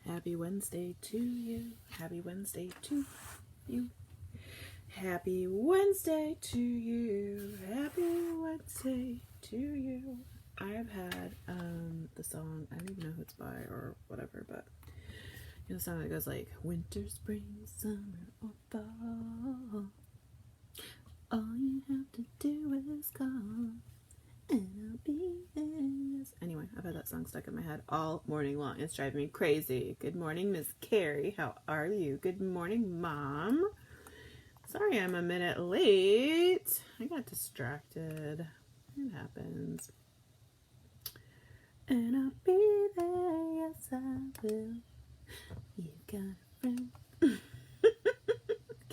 Happy Wednesday to you. Happy Wednesday to you. Happy Wednesday to you. Happy Wednesday to you. I've had the song, I don't even know who it's by or whatever, but you know the song that goes like winter, spring, summer, or fall. All you have to do is call and I'll be there. Yes. Anyway, I've had that song stuck in my head all morning long. It's driving me crazy. Good morning, Miss Carrie. How are you? Good morning, Mom. Sorry I'm a minute late. I got distracted. It happens. And I'll be there. Yes, I will. You got a friend.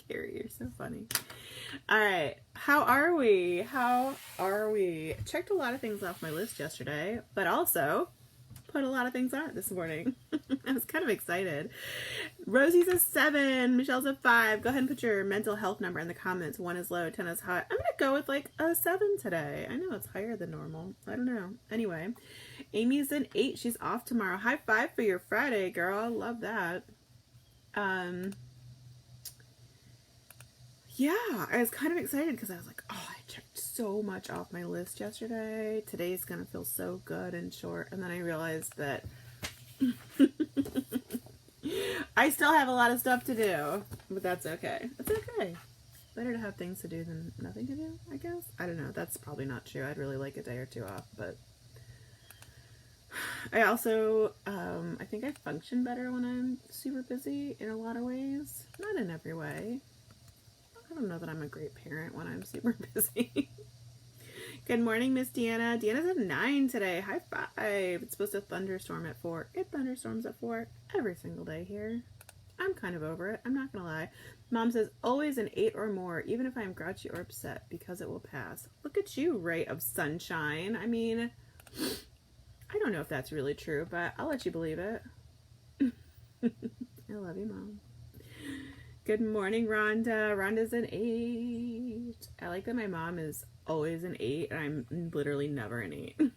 Carrie, you're so funny. All right. How are we? How are we? Checked a lot of things off my list yesterday, but also put a lot of things on it this morning. I was kind of excited. Rosie's a 7. Michelle's a 5. Go ahead and put your mental health number in the comments. 1 is low, 10 is high. I'm going to go with like a 7 today. I know it's higher than normal. I don't know. Anyway, Amy's an 8. She's off tomorrow. High 5 for your Friday, girl. Love that. Yeah, I was kind of excited because I was like, oh, I checked so much off my list yesterday. Today's going to feel so good and short. And then I realized that I still have a lot of stuff to do, but that's okay. It's okay. Better to have things to do than nothing to do, I guess. I don't know. That's probably not true. I'd really like a day or two off, but I also, I think I function better when I'm super busy in a lot of ways. Not in every way. I don't know that I'm a great parent when I'm super busy. Good morning, Miss Deanna. Deanna's at 9 today. High 5. It's supposed to thunderstorm at 4. It thunderstorms at 4 every single day here. I'm kind of over it. I'm not going to lie. Mom says always an 8 or more, even if I'm grouchy or upset, because it will pass. Look at you, ray of sunshine. I mean, I don't know if that's really true, but I'll let you believe it. I love you, Mom. Good morning, Rhonda. Rhonda's an 8. I like that my mom is always an 8 and I'm literally never an 8. And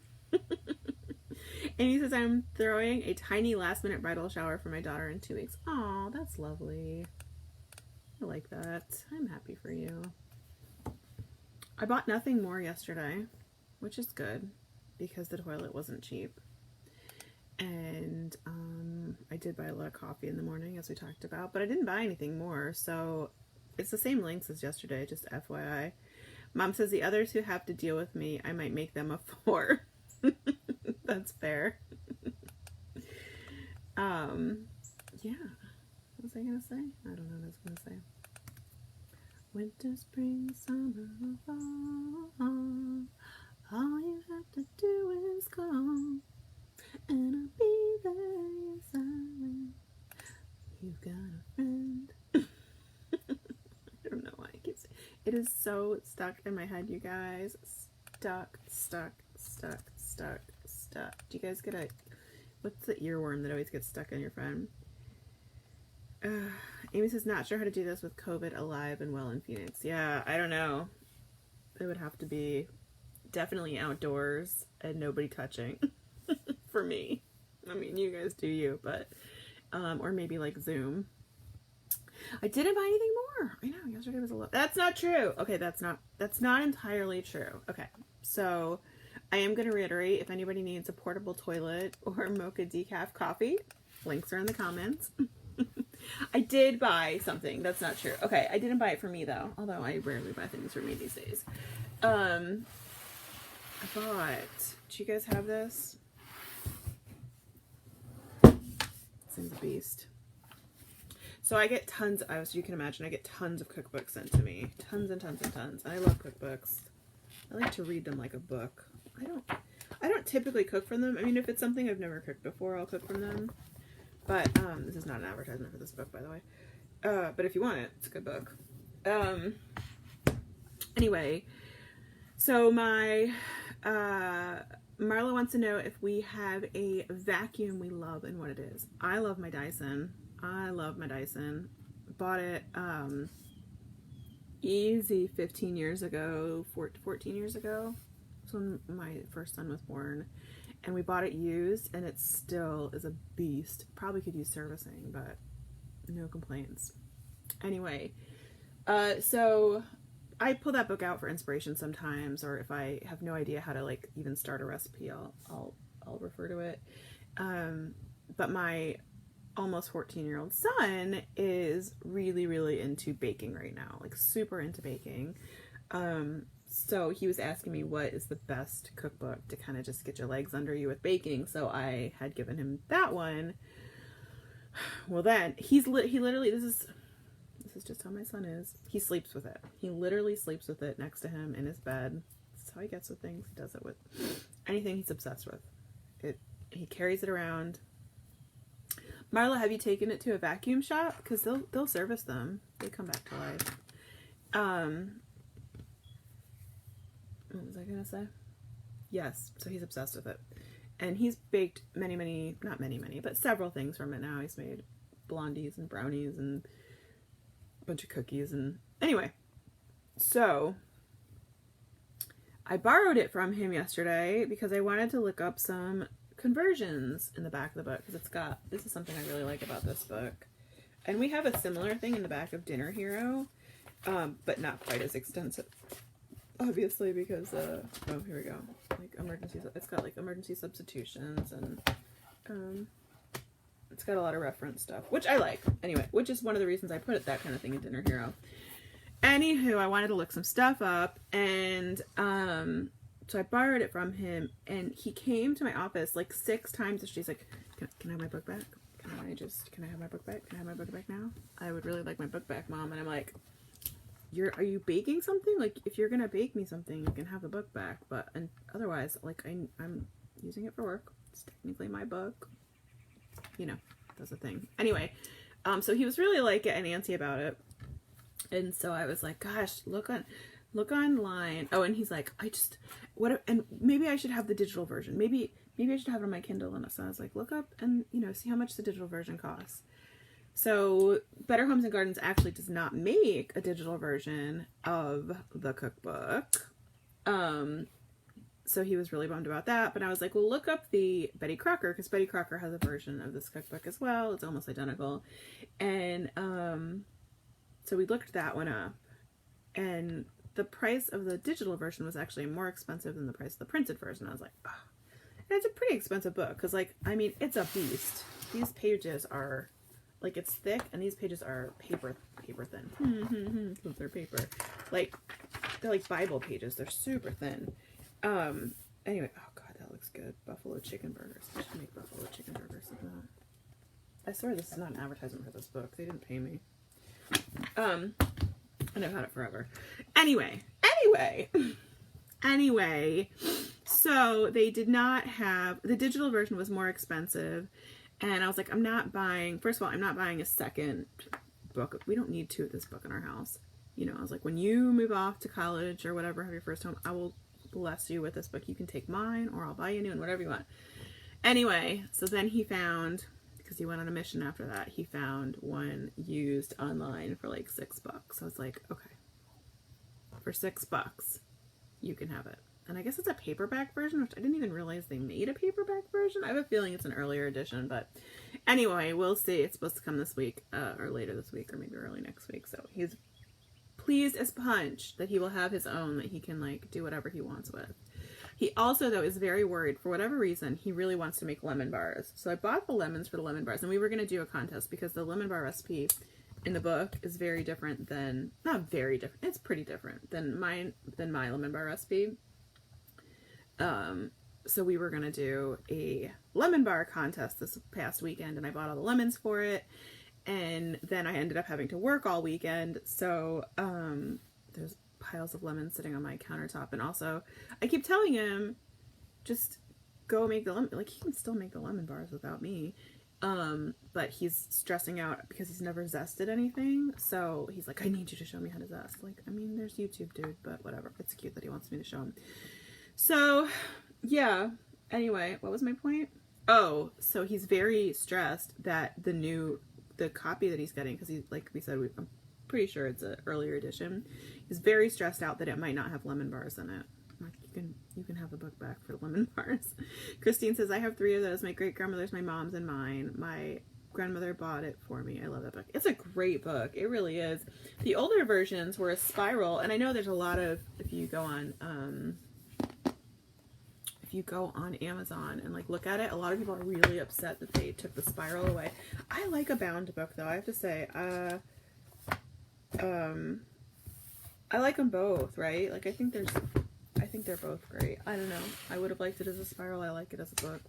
he says I'm throwing a tiny last minute bridal shower for my daughter in 2 weeks. Aw, that's lovely. I like that. I'm happy for you. I bought nothing more yesterday, which is good because the toilet wasn't cheap. And I did buy a lot of coffee in the morning, as we talked about, but I didn't buy anything more, so it's the same links as yesterday, just FYI. Mom says the others who have to deal with me, I might make them a 4. That's fair. Yeah. What was I gonna say? I don't know what I was gonna say. Winter, spring, summer, fall. All you have to do is call. And I'll be there, yes I will. You've got a friend. I don't know why I keep saying it. Is so stuck in my head, you guys. Stuck. Do you guys get a, what's the earworm that always gets stuck on your friend? Amy says, not sure how to do this with COVID alive and well in Phoenix. Yeah, I don't know. It would have to be definitely outdoors and nobody touching. For me. I mean, you guys do you, but or maybe like Zoom. I didn't buy anything more. I know, yesterday was a lot. That's not true. Okay, that's not entirely true. Okay. So, I am going to reiterate, if anybody needs a portable toilet or mocha decaf coffee, links are in the comments. I did buy something. That's not true. Okay, I didn't buy it for me though, although I rarely buy things for me these days. I bought, do you guys have this? The beast. So I get tons, as you can imagine, I get tons of cookbooks sent to me. Tons and tons and tons. And I love cookbooks. I like to read them like a book. I don't typically cook from them. I mean, if it's something I've never cooked before, I'll cook from them. But this is not an advertisement for this book, by the way. But if you want it, it's a good book. Anyway, so my Marla wants to know if we have a vacuum we love and what it is. I love my Dyson. Bought it easy 15 years ago, 14 years ago. That's when my first son was born. and we bought it used, and it still is a beast. Probably could use servicing, but no complaints. Anyway, so I pull that book out for inspiration sometimes, or if I have no idea how to like even start a recipe, I'll refer to it. But my almost 14-year-old son is really into baking right now, like super into baking. So he was asking me what is the best cookbook to kind of just get your legs under you with baking. So I had given him that one. Well, then he literally, this is just how my son is. He sleeps with it. He literally sleeps with it next to him in his bed. That's how he gets with things. He does it with anything he's obsessed with. He carries it around. Marla, have you taken it to a vacuum shop? Because they'll service them. They come back to life. What was I gonna say? Yes, so he's obsessed with it. And he's baked not many, but several things from it now. He's made blondies and brownies and a bunch of cookies. And anyway, so I borrowed it from him yesterday because I wanted to look up some conversions in the back of the book, because this is something I really like about this book. And we have a similar thing in the back of Dinner Hero, but not quite as extensive, obviously, because oh, here we go, like it's got like emergency substitutions, and it's got a lot of reference stuff, which I like anyway, which is one of the reasons I put that kind of thing in Dinner Hero. Anywho, I wanted to look some stuff up, and so I borrowed it from him, and he came to my office like 6 times, and she's like, can I have my book back? Can I have my book back? Can I have my book back now? I would really like my book back, Mom. And I'm like, are you baking something? Like, if you're gonna bake me something, you can have the book back, but and otherwise, like, I'm using it for work. It's technically my book. You know, that's a thing. Anyway, so he was really like getting antsy about it, and so I was like, gosh, look online. Oh, and he's like, and maybe I should have the digital version. Maybe I should have it on my Kindle. And so I was like, look up and, see how much the digital version costs. So Better Homes and Gardens actually does not make a digital version of the cookbook. So he was really bummed about that. But I was like, well, look up the Betty Crocker, because Betty Crocker has a version of this cookbook as well. It's almost identical. And so we looked that one up. And the price of the digital version was actually more expensive than the price of the printed version. I was like, oh. And it's a pretty expensive book, because, like, I mean, it's a beast. These pages are, like, it's thick, and these pages are paper thin. They're paper. Like, they're like Bible pages. They're super thin. Anyway, oh god, that looks good. Buffalo chicken burgers. I should make buffalo chicken burgers like that. I swear this is not an advertisement for this book. They didn't pay me. And I've had it forever. Anyway, so they did not have, the digital version was more expensive, and I was like, I'm not buying a second book. We don't need 2 of this book in our house. I was like, when you move off to college or whatever, have your first home, I will bless you with this book. You can take mine, or I'll buy you a new one, whatever you want. Anyway, so then he found, because he went on a mission after that, he found one used online for like $6. I was like, okay, for $6 you can have it. And I guess it's a paperback version, which I didn't even realize they made a paperback version. I have a feeling it's an earlier edition, but anyway, we'll see. It's supposed to come this week, or later this week, or maybe early next week. So he's pleased as punch that he will have his own, that he can like do whatever he wants with. He also, though, is very worried. For whatever reason, he really wants to make lemon bars. So I bought the lemons for the lemon bars, and we were going to do a contest, because the lemon bar recipe in the book is very different than, not very different, it's pretty different than my lemon bar recipe. So we were going to do a lemon bar contest this past weekend, and I bought all the lemons for it. And then I ended up having to work all weekend. So, there's piles of lemons sitting on my countertop. And also, I keep telling him, just go make the lemon, like, he can still make the lemon bars without me. But he's stressing out because he's never zested anything. So he's like, I need you to show me how to zest. Like, I mean, there's YouTube, dude, but whatever. It's cute that he wants me to show him. So, yeah. Anyway, what was my point? Oh, so he's very stressed that the copy that he's getting, because he, like we said, I'm pretty sure it's an earlier edition. He's very stressed out that it might not have lemon bars in it. Like, You can have the book back for lemon bars. Christine says, I have 3 of those. My great grandmother's, my mom's, and mine. My grandmother bought it for me. I love that book. It's a great book. It really is. The older versions were a spiral, and I know there's a lot of, if you go on Amazon and like look at it, a lot of people are really upset that they took the spiral away. I like a bound book though, I have to say. I like them both, right? Like I think they're both great. I don't know. I would have liked it as a spiral. I like it as a book.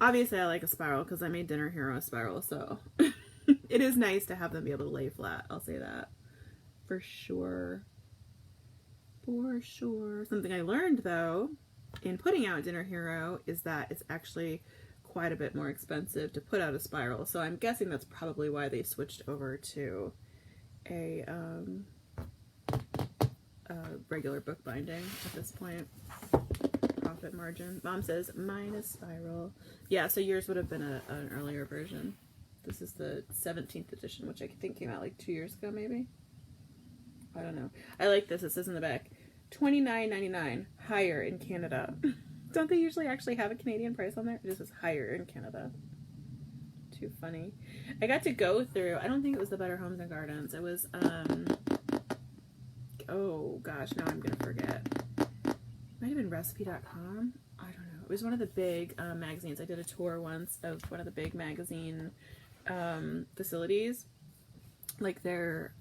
Obviously I like a spiral because I made Dinner Hero a spiral, so it is nice to have them be able to lay flat. I'll say that for sure. For sure. Something I learned though in putting out Dinner Hero is that it's actually quite a bit more expensive to put out a spiral. So I'm guessing that's probably why they switched over to a regular book binding at this point. Profit margin. Mom says mine is spiral. Yeah, so yours would have been an earlier version. This is the 17th edition, which I think came out like 2 years ago maybe. I don't know. I like this. It says in the back, $29.99 higher in Canada. Don't they usually actually have a Canadian price on there? It just says higher in Canada. Too funny. I got to go through, I don't think it was the Better Homes and Gardens. It was, oh gosh, now I'm going to forget. It might have been recipe.com. I don't know. It was one of the big magazines. I did a tour once of one of the big magazine facilities. Like their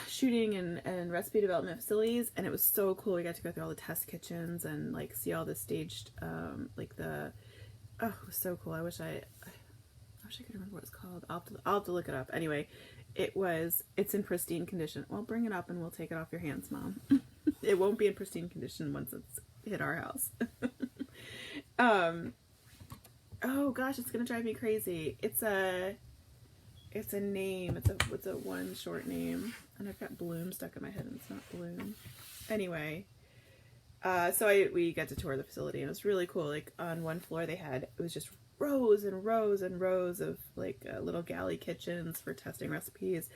shooting and recipe development facilities, and it was so cool. We got to go through all the test kitchens and like see all the staged like the it was so cool. I wish I could remember what it's called. I'll have to look it up. Anyway, it's in pristine condition. Well, bring it up and we'll take it off your hands, Mom. It won't be in pristine condition once it's hit our house. Oh gosh, it's gonna drive me crazy. It's a name. It's a one short name, and I've got Bloom stuck in my head, and it's not Bloom. Anyway, so we got to tour the facility, and it was really cool. Like on one floor, it was just rows and rows and rows of like little galley kitchens for testing recipes,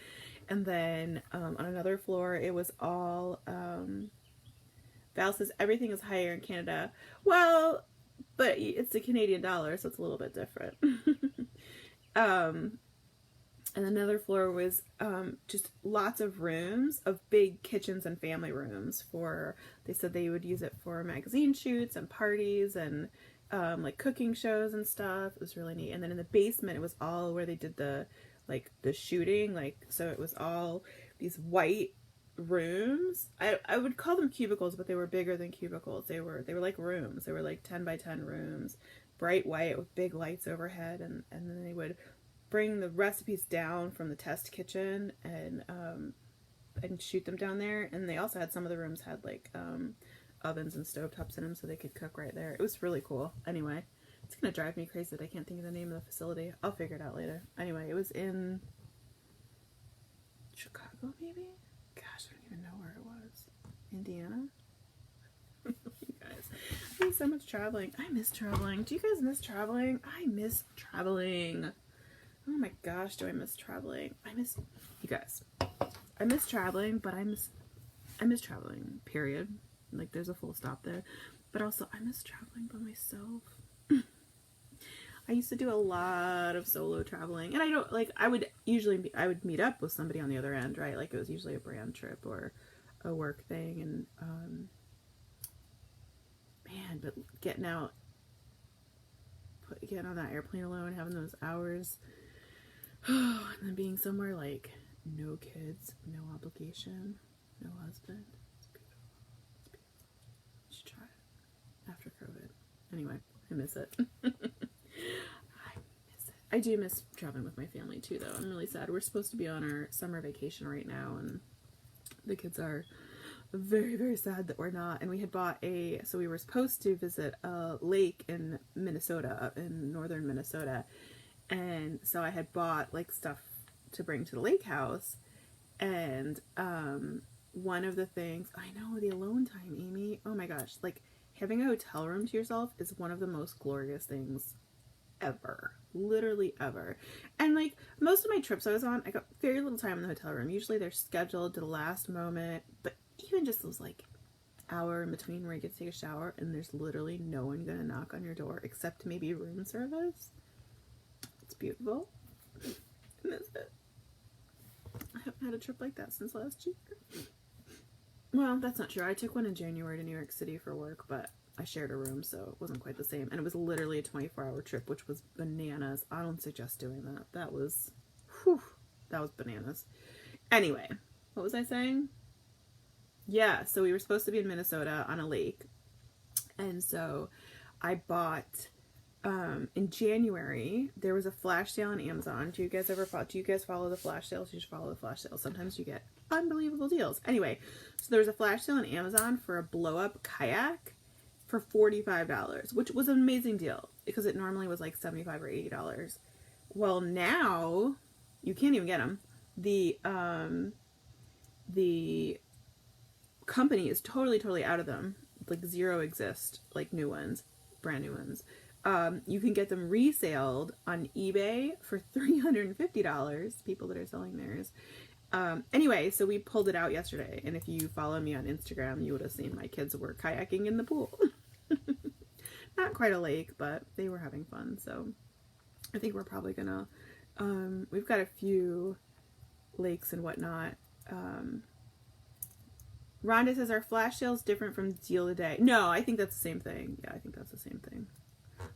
and then on another floor, it was all. Val says everything is higher in Canada. Well, but it's the Canadian dollar, so it's a little bit different. And another floor was just lots of rooms of big kitchens and family rooms they said they would use it for magazine shoots and parties and like cooking shows and stuff. It was really neat. And then in the basement, it was all where they did the shooting. So it was all these white rooms. I would call them cubicles, but they were bigger than cubicles. They were like rooms. They were like 10 by 10 rooms, bright white with big lights overhead, and then they would bring the recipes down from the test kitchen and shoot them down there. And they also had, some of the rooms had like ovens and stovetops in them, so they could cook right there. It was really cool. Anyway, it's gonna drive me crazy that I can't think of the name of the facility. I'll figure it out later. Anyway, it was in Chicago maybe? Gosh, I don't even know where it was. Indiana? You guys, I do so much traveling. I miss traveling. Do you guys miss traveling? I miss traveling. Oh my gosh, do I miss traveling? You guys, I miss traveling, but I miss traveling, period. Like, there's a full stop there. But also, I miss traveling by myself. I used to do a lot of solo traveling, and I don't, like, I would meet up with somebody on the other end, right? Like, it was usually a brand trip or a work thing, and, man, but getting on that airplane alone, having those hours, and then being somewhere like no kids, no obligation, no husband. It's beautiful. It's beautiful. You should try it after COVID. Anyway, I miss it. I miss it. I do miss traveling with my family too, though. I'm really sad. We're supposed to be on our summer vacation right now, and the kids are very, very sad that we're not. And we had bought so we were supposed to visit a lake in Minnesota, in northern Minnesota. And so I had bought like stuff to bring to the lake house, and one of the things, I know, the alone time, Amy, oh my gosh, like having a hotel room to yourself is one of the most glorious things ever. Literally ever. And like most of my trips I was on, I got very little time in the hotel room. Usually they're scheduled to the last moment, but even just those like hour in between where you get to take a shower and there's literally no one gonna knock on your door except maybe room service. It's beautiful. And that's it. I haven't had a trip like that since last year. Well, that's not true. I took one in January to New York City for work, but I shared a room, so it wasn't quite the same. And it was literally a 24-hour trip, which was bananas. I don't suggest doing that. That was bananas. Anyway, what was I saying? Yeah, so we were supposed to be in Minnesota on a lake. And so I bought, in January, there was a flash sale on Amazon. Do you guys follow the flash sales? You should follow the flash sales. Sometimes you get unbelievable deals. Anyway, so there was a flash sale on Amazon for a blow-up kayak for $45, which was an amazing deal because it normally was like $75 or $80. Well, now you can't even get them. The company is totally out of them. Like zero exist, like new ones, brand new ones. You can get them resaled on eBay for $350, people that are selling theirs. Anyway, so we pulled it out yesterday, and if you follow me on Instagram, you would have seen my kids were kayaking in the pool. Not quite a lake, but they were having fun, so I think we're probably gonna, we've got a few lakes and whatnot. Rhonda says, our flash sale is different from deal of the day. No, I think that's the same thing. Yeah, I think that's the same thing.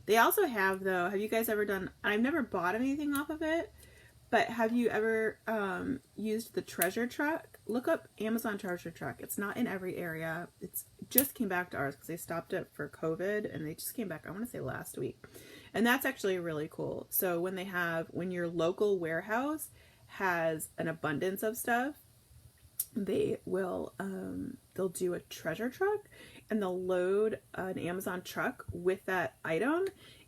They also have, though, have you guys ever done, I've never bought anything off of it, but have you ever used the treasure truck? Look up Amazon treasure truck. It's not in every area. It's just came back to ours because they stopped it for COVID, and they just came back, I want to say last week. And that's actually really cool. So when your local warehouse has an abundance of stuff, they will, they'll do a treasure truck, and they'll load an Amazon truck with that item,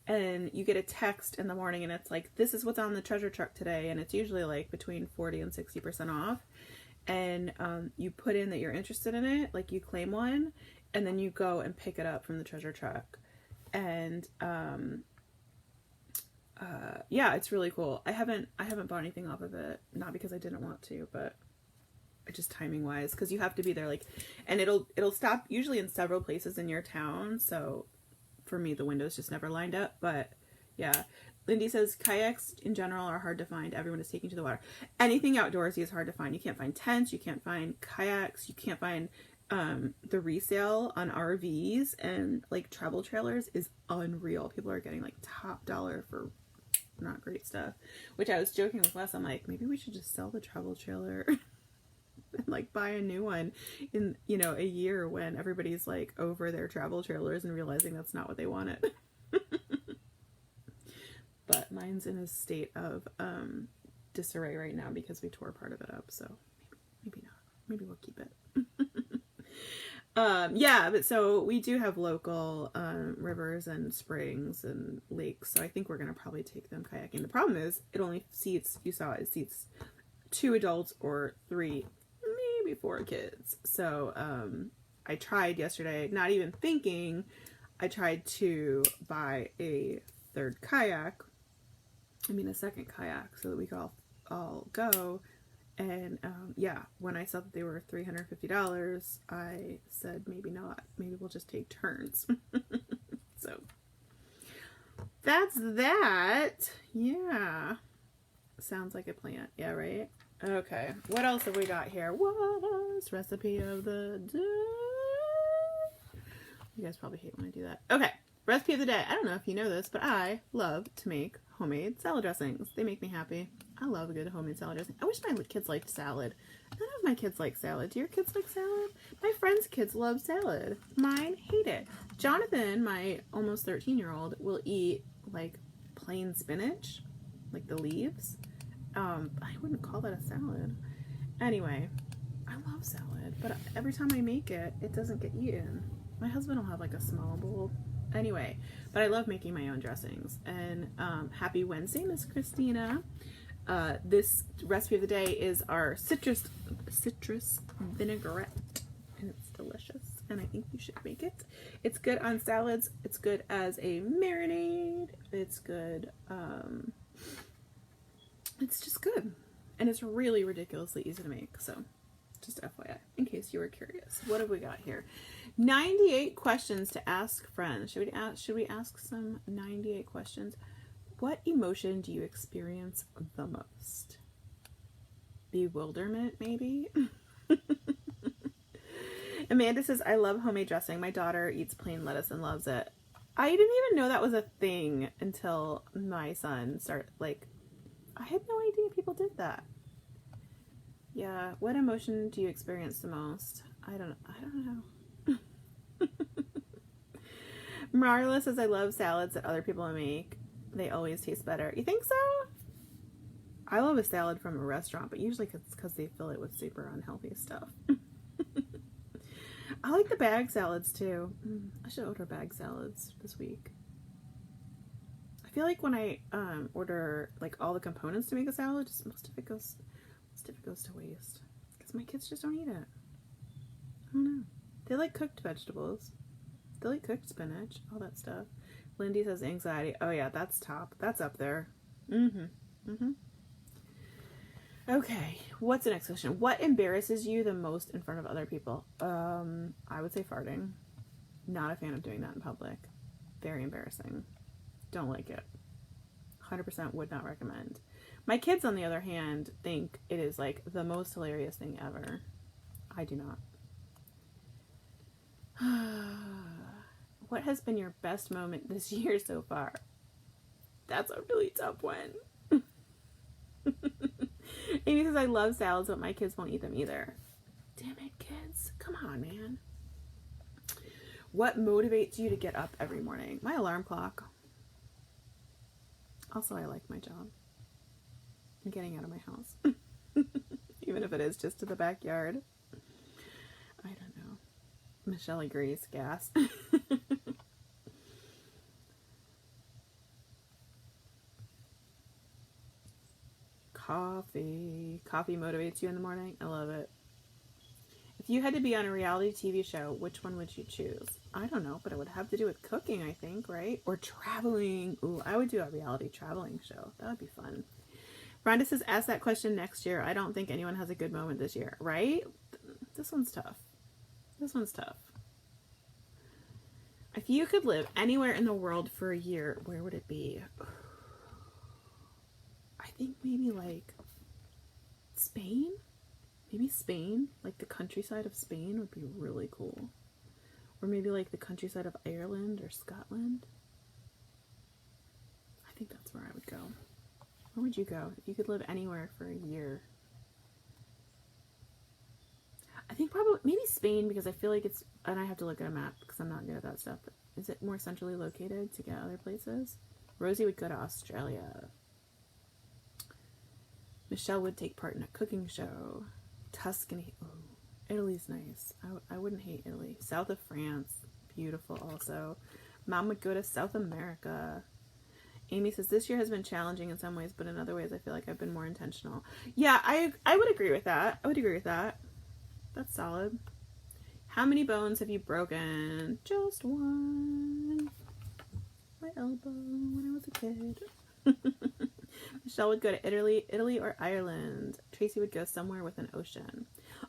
and you get a text in the morning, and it's like, this is what's on the treasure truck today, and it's usually like between 40 and 60% off, and you put in that you're interested in it, like you claim one, and then you go and pick it up from the treasure truck, and yeah, it's really cool. I haven't bought anything off of it, not because I didn't want to, but just timing wise, because you have to be there, like, and it'll stop usually in several places in your town, so for me the windows just never lined up. But yeah, Lindy says kayaks in general are hard to find. Everyone is taking to the water. Anything outdoorsy is hard to find. You can't find tents, you can't find kayaks, you can't find the resale on RVs and like travel trailers is unreal. People are getting like top dollar for not great stuff, which I was joking with Les. I'm like, maybe we should just sell the travel trailer and like buy a new one in, a year when everybody's like over their travel trailers and realizing that's not what they wanted. But mine's in a state of disarray right now because we tore part of it up, so maybe not. Maybe we'll keep it. Yeah, but so we do have local rivers and springs and lakes, so I think we're gonna probably take them kayaking. The problem is it only seats, you saw it seats 2 adults or 3, maybe 4 kids. So I tried yesterday, not even thinking, I tried to buy a second kayak so that we could all go. And yeah, when I saw that they were $350, I said maybe not. Maybe we'll just take turns. So that's that. Yeah. Sounds like a plan. Yeah, right? Okay. What else have we got here? What is recipe of the day? You guys probably hate when I do that. Okay. Recipe of the day. I don't know if you know this, but I love to make homemade salad dressings. They make me happy. I love a good homemade salad dressing. I wish my kids liked salad. None of my kids like salad. Do your kids like salad? My friends' kids love salad. Mine hate it. Jonathan, my almost 13-year-old, will eat like plain spinach, like the leaves. I wouldn't call that a salad. Anyway, I love salad, but every time I make it, it doesn't get eaten. My husband will have like a small bowl. Anyway, but I love making my own dressings. And happy Wednesday, Miss Christina. This recipe of the day is our citrus vinaigrette, and it's delicious. and I think you should make it. It's good on salads. It's good as a marinade. It's good. It's just good. And it's really ridiculously easy to make. So just FYI, in case you were curious. What have we got here? 98 questions to ask friends. Should we ask some 98 questions? What emotion do you experience the most? Bewilderment, maybe? Amanda says, I love homemade dressing. My daughter eats plain lettuce and loves it. I didn't even know that was a thing until my son started, like, I had no idea people did that. Yeah, what emotion do you experience the most? I don't know. Marla says, I love salads that other people make. They always taste better. You think so? I love a salad from a restaurant, but usually it's because they fill it with super unhealthy stuff. I like the bag salads too. I should order bag salads this week. I feel like when I order like all the components to make a salad, just most of it goes to waste because my kids just don't eat it. I don't know. They like cooked vegetables. They like cooked spinach, all that stuff. Lindy says anxiety. Oh yeah, that's top. That's up there. Okay, what's the next question? What embarrasses you the most in front of other people? I would say farting. Not a fan of doing that in public. Very embarrassing. Don't like it. 100% would not recommend. My kids, on the other hand, think it is like the most hilarious thing ever. I do not. What has been your best moment this year so far? That's a really tough one. Amy says, I love salads, but my kids won't eat them either. Damn it, kids. Come on, man. What motivates you to get up every morning? My alarm clock. Also, I like my job. I'm getting out of my house. Even if it is just to the backyard. I don't know. Michelle agrees. Gas. Coffee. Coffee motivates you in the morning? I love it. If you had to be on a reality TV show, which one would you choose? I don't know, but it would have to do with cooking, I think, right? Or traveling. Ooh, I would do a reality traveling show. That would be fun. Rhonda says, ask that question next year. I don't think anyone has a good moment this year, right? This one's tough. This one's tough. If you could live anywhere in the world for a year, where would it be? I think maybe like Spain. Maybe Spain, like the countryside of Spain would be really cool. Or maybe like the countryside of Ireland or Scotland. I think that's where I would go. Where would you go if you could live anywhere for a year? I think probably maybe Spain, because I feel like it's, and I have to look at a map because I'm not good at that stuff, but is it more centrally located to get other places? Rosie would go to Australia. Michelle would take part in a cooking show. Tuscany. Ooh, Italy's nice. I wouldn't hate Italy. South of France. Beautiful also. Mom would go to South America. Amy says, this year has been challenging in some ways, but in other ways I feel like I've been more intentional. Yeah, I would agree with that. I would agree with that. That's solid. How many bones have you broken? Just one. My elbow when I was a kid. Michelle would go to Italy or Ireland. Tracy would go somewhere with an ocean.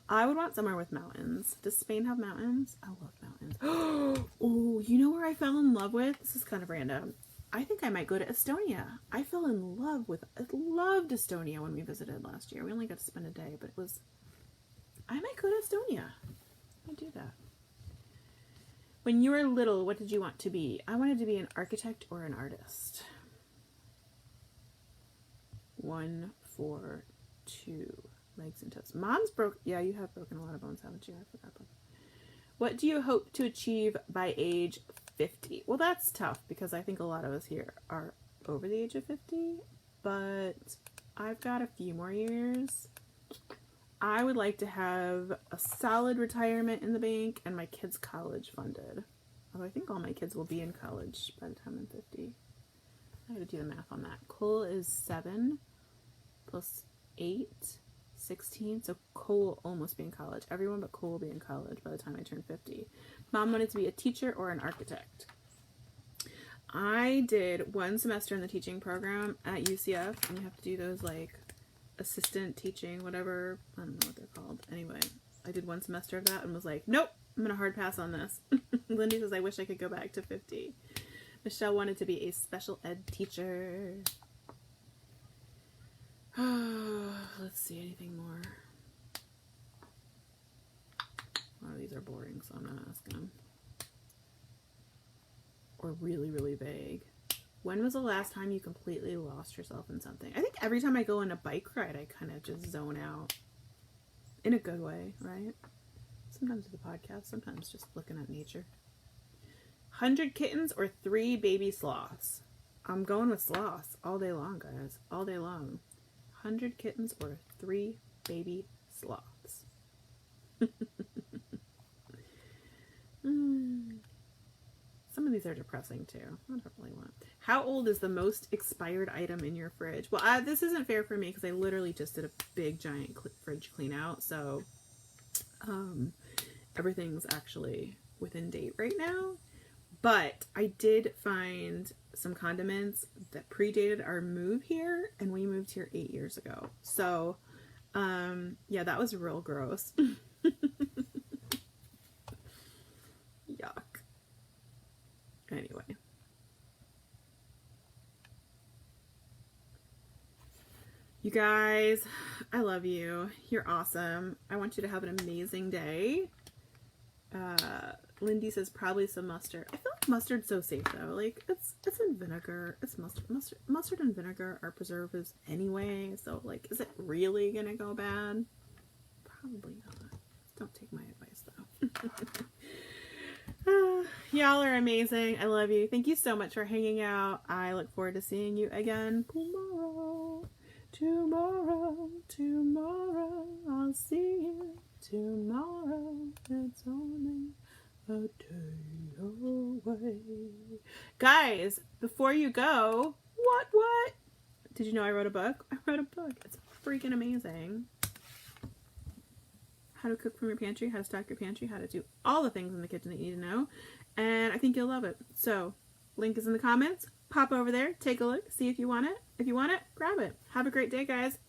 I would want somewhere with mountains. Does Spain have mountains? I love mountains. Oh, you know where I fell in love with? This is kind of random. I think I might go to Estonia. I loved Estonia when we visited last year. We only got to spend a day, but I might go to Estonia. I might do that. When you were little, what did you want to be? I wanted to be an architect or an artist. 1, 4, 2, legs and toes. Mom's broke. Yeah, you have broken a lot of bones, haven't you? I forgot about that. What do you hope to achieve by age 50? Well, that's tough because I think a lot of us here are over the age of 50, but I've got a few more years. I would like to have a solid retirement in the bank and my kids' college funded. Although I think all my kids will be in college by the time I'm 50. I gotta do the math on that. Cole is 7 plus 8, 16. So Cole will almost be in college. Everyone but Cole will be in college by the time I turn 50. Mom wanted to be a teacher or an architect. I did 1 semester in the teaching program at UCF, and you have to do those like assistant teaching, whatever. I don't know what they're called. Anyway, I did 1 semester of that and was like, nope, I'm gonna hard pass on this. Lindy says, I wish I could go back to 50. Michelle wanted to be a special ed teacher. Let's see, anything more? A lot of these are boring, so I'm not asking them. Or really, really vague. When was the last time you completely lost yourself in something? I think every time I go on a bike ride, I kind of just zone out. In a good way, right? Sometimes with a podcast, sometimes just looking at nature. 100 kittens or 3 baby sloths? I'm going with sloths all day long, guys. All day long. 100 kittens or 3 baby sloths? Some of these are depressing too. I don't really want. How old is the most expired item in your fridge? Well, this isn't fair for me because I literally just did a big giant fridge clean out. So everything's actually within date right now. But I did find some condiments that predated our move here, and we moved here 8 years ago. So yeah, that was real gross. Yuck. Anyway. You guys, I love you. You're awesome. I want you to have an amazing day. Lindy says probably some mustard. I feel like mustard's so safe though. Like it's in vinegar. It's mustard and vinegar are preservatives anyway. So like, is it really gonna go bad? Probably not. Don't take my advice though. Y'all are amazing. I love you. Thank you so much for hanging out. I look forward to seeing you again tomorrow. Tomorrow. I'll see you tomorrow. It's only a day away. Guys, before you go, what? Did you know I wrote a book? I wrote a book. It's freaking amazing. How to cook from your pantry, how to stock your pantry, how to do all the things in the kitchen that you need to know. And I think you'll love it. So, link is in the comments. Pop over there, take a look, see if you want it. If you want it, grab it. Have a great day, guys.